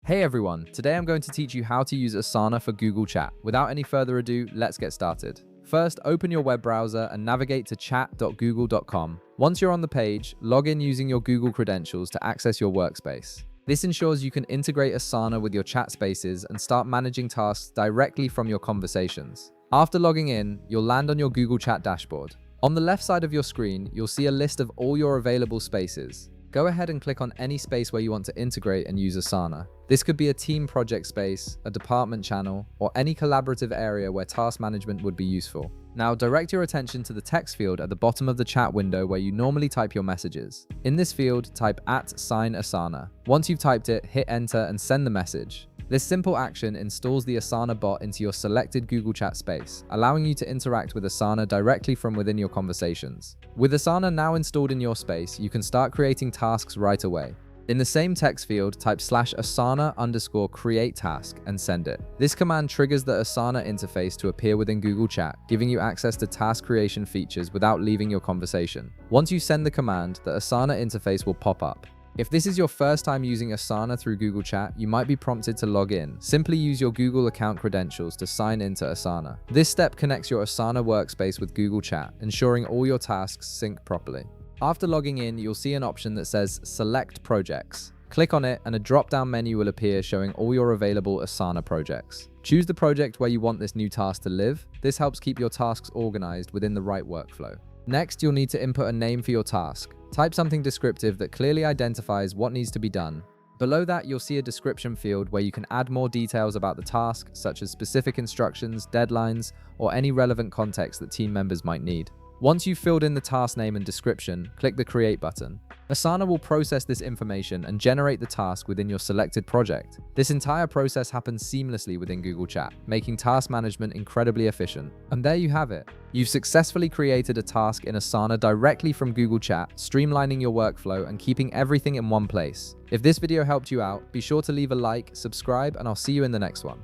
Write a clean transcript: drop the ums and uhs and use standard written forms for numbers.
Hey everyone, today I'm going to teach you how to use Asana for Google Chat. Without any further ado, let's get started. First, open your web browser and navigate to chat.google.com. Once you're on the page, log in using your Google credentials to access your workspace. This ensures you can integrate Asana with your chat spaces and start managing tasks directly from your conversations. After logging in, you'll land on your Google Chat dashboard. On the left side of your screen, you'll see a list of all your available spaces. Go ahead and click on any space where you want to integrate and use Asana. This could be a team project space, a department channel, or any collaborative area where task management would be useful. Now direct your attention to the text field at the bottom of the chat window where you normally type your messages. In this field, type @Asana. Once you've typed it, hit enter and send the message. This simple action installs the Asana bot into your selected Google Chat space, allowing you to interact with Asana directly from within your conversations. With Asana now installed in your space, you can start creating tasks right away. In the same text field, type /Asana_create task and send it. This command triggers the Asana interface to appear within Google Chat, giving you access to task creation features without leaving your conversation. Once you send the command, the Asana interface will pop up. If this is your first time using Asana through Google Chat, you might be prompted to log in. Simply use your Google account credentials to sign into Asana. This step connects your Asana workspace with Google Chat, ensuring all your tasks sync properly. After logging in, you'll see an option that says Select Projects. Click on it and a drop-down menu will appear showing all your available Asana projects. Choose the project where you want this new task to live. This helps keep your tasks organized within the right workflow. Next, you'll need to input a name for your task. Type something descriptive that clearly identifies what needs to be done. Below that, you'll see a description field where you can add more details about the task, such as specific instructions, deadlines, or any relevant context that team members might need. Once you've filled in the task name and description, click the Create button. Asana will process this information and generate the task within your selected project. This entire process happens seamlessly within Google Chat, making task management incredibly efficient. And there you have it. You've successfully created a task in Asana directly from Google Chat, streamlining your workflow and keeping everything in one place. If this video helped you out, be sure to leave a like, subscribe, and I'll see you in the next one.